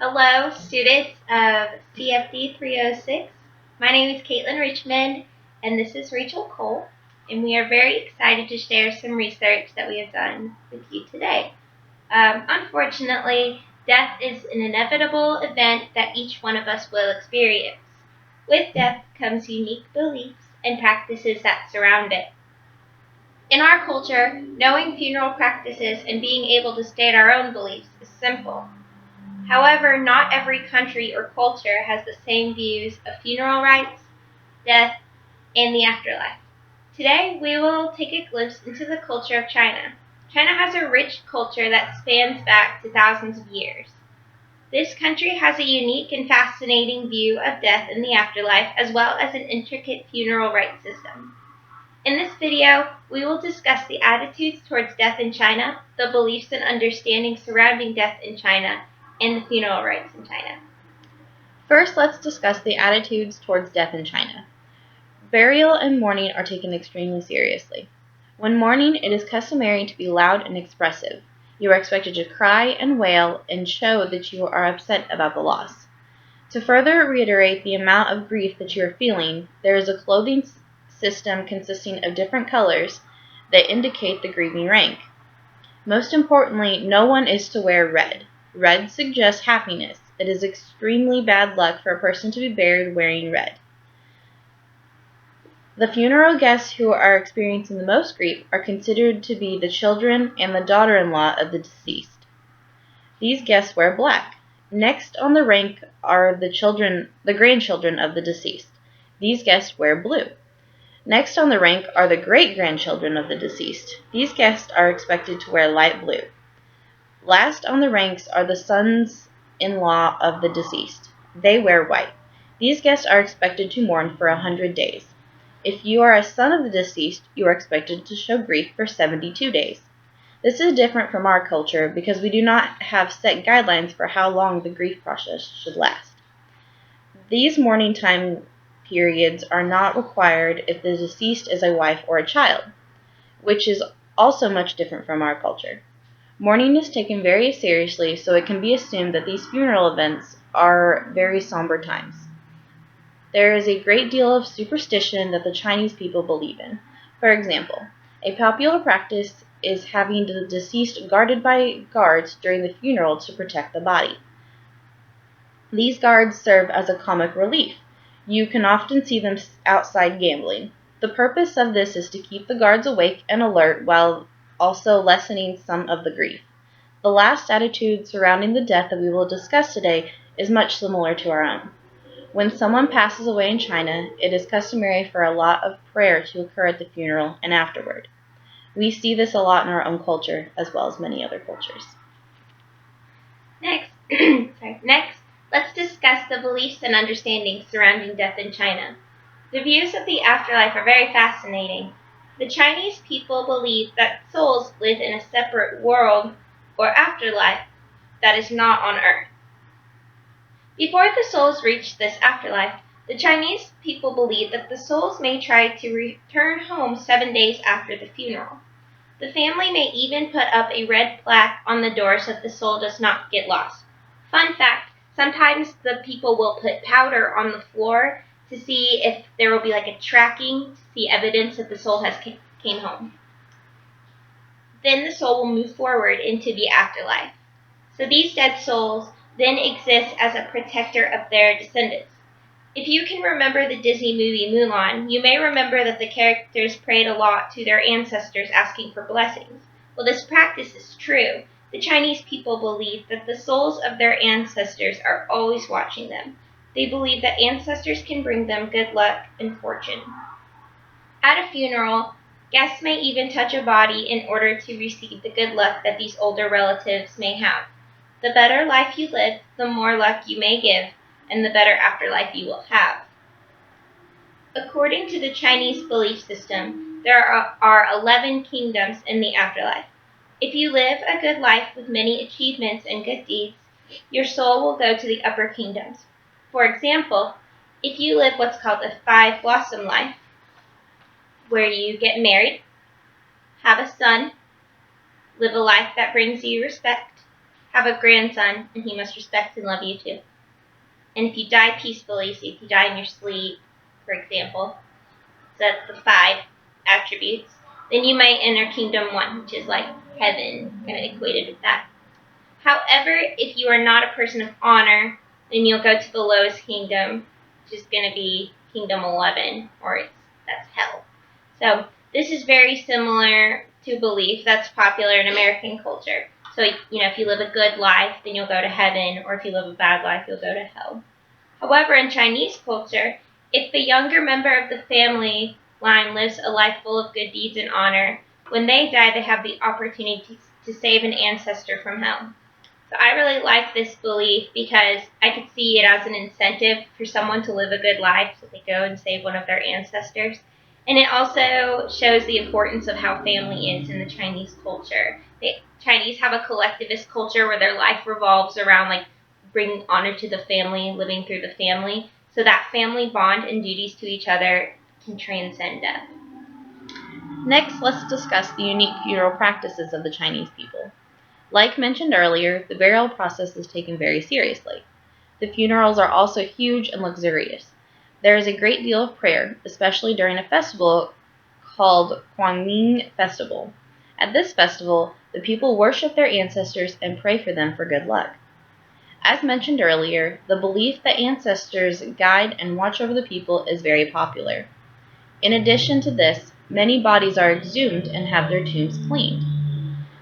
Hello, students of CFD 306. My name is Caitlin Richmond, and this is Rachel Cole, and we are very excited to share some research that we have done with you today. Unfortunately, death is an inevitable event that each one of us will experience. With death comes unique beliefs and practices that surround it. In our culture, knowing funeral practices and being able to state our own beliefs is simple. However, not every country or culture has the same views of funeral rites, death, and the afterlife. Today, we will take a glimpse into the culture of China. China has a rich culture that spans back to thousands of years. This country has a unique and fascinating view of death and the afterlife, as well as an intricate funeral rite system. In this video, we will discuss the attitudes towards death in China, the beliefs and understandings surrounding death in China, and the funeral rites in China. First, let's discuss the attitudes towards death in China. Burial and mourning are taken extremely seriously. When mourning, it is customary to be loud and expressive. You are expected to cry and wail and show that you are upset about the loss. To further reiterate the amount of grief that you are feeling, there is a clothing system consisting of different colors that indicate the grieving rank. Most importantly, no one is to wear red. Red suggests happiness. It is extremely bad luck for a person to be buried wearing red. The funeral guests who are experiencing the most grief are considered to be the children and the daughter-in-law of the deceased. These guests wear black. Next on the rank are the grandchildren of the deceased. These guests wear blue. Next on the rank are the great-grandchildren of the deceased. These guests are expected to wear light blue. Last on the ranks are the sons-in-law of the deceased. They wear white. These guests are expected to mourn for 100 days. If you are a son of the deceased, you are expected to show grief for 72 days. This is different from our culture because we do not have set guidelines for how long the grief process should last. These mourning time periods are not required if the deceased is a wife or a child, which is also much different from our culture. Mourning is taken very seriously, so it can be assumed that these funeral events are very somber times. There is a great deal of superstition that the Chinese people believe in. For example, a popular practice is having the deceased guarded by guards during the funeral to protect the body. These guards serve as a comic relief. You can often see them outside gambling. The purpose of this is to keep the guards awake and alert while also lessening some of the grief. The last attitude surrounding the death that we will discuss today is much similar to our own. When someone passes away in China, it is customary for a lot of prayer to occur at the funeral and afterward. We see this a lot in our own culture as well as many other cultures. Next, let's discuss the beliefs and understandings surrounding death in China. The views of the afterlife are very fascinating. The Chinese people believe that souls live in a separate world or afterlife that is not on Earth. Before the souls reach this afterlife, the Chinese people believe that the souls may try to return home 7 days after the funeral. The family may even put up a red plaque on the door so that the soul does not get lost. Fun fact, sometimes the people will put powder on the floor to see if there will be like a tracking to see evidence that the soul has came home. Then the soul will move forward into the afterlife. So these dead souls then exist as a protector of their descendants. If you can remember the Disney movie Mulan, you may remember that the characters prayed a lot to their ancestors asking for blessings. Well, this practice is true. The Chinese people believe that the souls of their ancestors are always watching them. They believe that ancestors can bring them good luck and fortune. At a funeral, guests may even touch a body in order to receive the good luck that these older relatives may have. The better life you live, the more luck you may give, and the better afterlife you will have. According to the Chinese belief system, there are 11 kingdoms in the afterlife. If you live a good life with many achievements and good deeds, your soul will go to the upper kingdoms. For example, if you live what's called a 5-blossom life, where you get married, have a son, live a life that brings you respect, have a grandson, and he must respect and love you too. And if you die peacefully, so if you die in your sleep, for example, so that's the 5 attributes, then you might enter Kingdom 1, which is like heaven, kind of equated with that. However, if you are not a person of honor, then you'll go to the lowest kingdom, which is going to be Kingdom 11, or that's hell. So this is very similar to belief that's popular in American culture. So, if you live a good life, then you'll go to heaven, or if you live a bad life, you'll go to hell. However, in Chinese culture, if the younger member of the family line lives a life full of good deeds and honor, when they die, they have the opportunity to save an ancestor from hell. So I really like this belief because I could see it as an incentive for someone to live a good life, so they go and save one of their ancestors. And it also shows the importance of how family is in the Chinese culture. The Chinese have a collectivist culture where their life revolves around bringing honor to the family, living through the family, so that family bond and duties to each other can transcend death. Next, let's discuss the unique funeral practices of the Chinese people. Like mentioned earlier, the burial process is taken very seriously. The funerals are also huge and luxurious. There is a great deal of prayer, especially during a festival called Guangming Festival. At this festival, the people worship their ancestors and pray for them for good luck. As mentioned earlier, the belief that ancestors guide and watch over the people is very popular. In addition to this, many bodies are exhumed and have their tombs cleaned.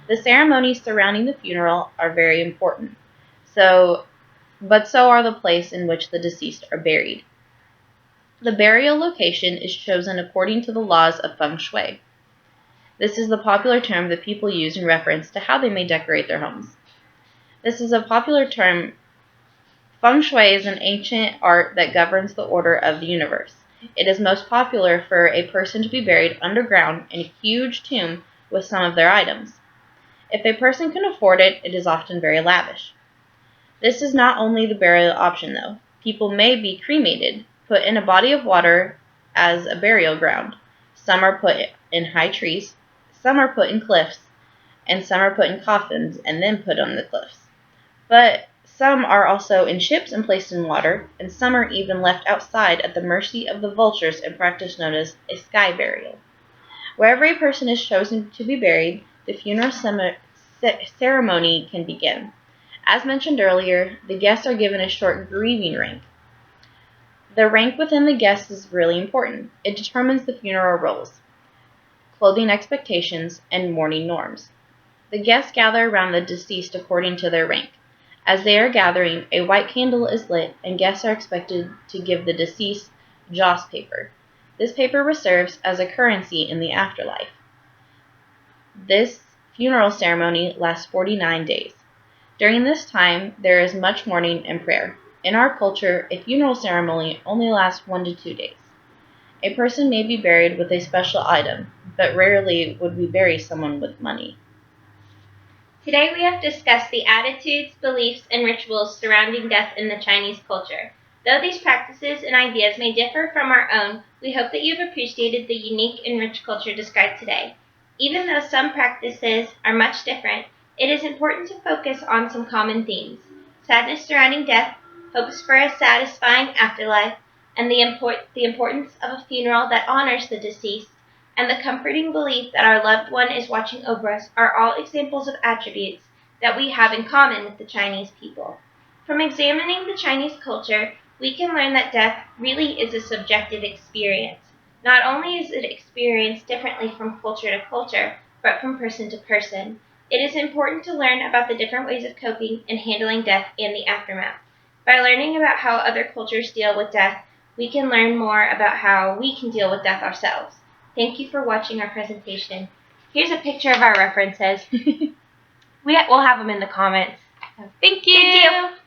The ceremonies surrounding the funeral are very important, but so are the place in which the deceased are buried. The burial location is chosen according to the laws of feng shui. This is the popular term that people use in reference to how they may decorate their homes. This is a popular term. Feng shui is an ancient art that governs the order of the universe. It is most popular for a person to be buried underground in a huge tomb with some of their items. If a person can afford it, it is often very lavish. This is not only the burial option, though. People may be cremated, put in a body of water as a burial ground. Some are put in high trees, some are put in cliffs, and some are put in coffins and then put on the cliffs. But some are also in ships and placed in water, and some are even left outside at the mercy of the vultures in practice known as a sky burial. Wherever a person is chosen to be buried, the funeral ceremony can begin. As mentioned earlier, the guests are given a short grieving rank. The rank within the guests is really important. It determines the funeral roles, clothing expectations, and mourning norms. The guests gather around the deceased according to their rank. As they are gathering, a white candle is lit, and guests are expected to give the deceased joss paper. This paper serves as a currency in the afterlife. This funeral ceremony lasts 49 days. During this time, there is much mourning and prayer. In our culture, a funeral ceremony only lasts 1 to 2 days. A person may be buried with a special item, but rarely would we bury someone with money. Today we have discussed the attitudes, beliefs, and rituals surrounding death in the Chinese culture. Though these practices and ideas may differ from our own, we hope that you've appreciated the unique and rich culture described today. Even though some practices are much different, it is important to focus on some common themes: sadness surrounding death, hopes for a satisfying afterlife, and the importance of a funeral that honors the deceased, and the comforting belief that our loved one is watching over us are all examples of attributes that we have in common with the Chinese people. From examining the Chinese culture, we can learn that death really is a subjective experience. Not only is it experienced differently from culture to culture, but from person to person. It is important to learn about the different ways of coping and handling death and the aftermath. By learning about how other cultures deal with death, we can learn more about how we can deal with death ourselves. Thank you for watching our presentation. Here's a picture of our references. We'll have them in the comments. Thank you. Thank you.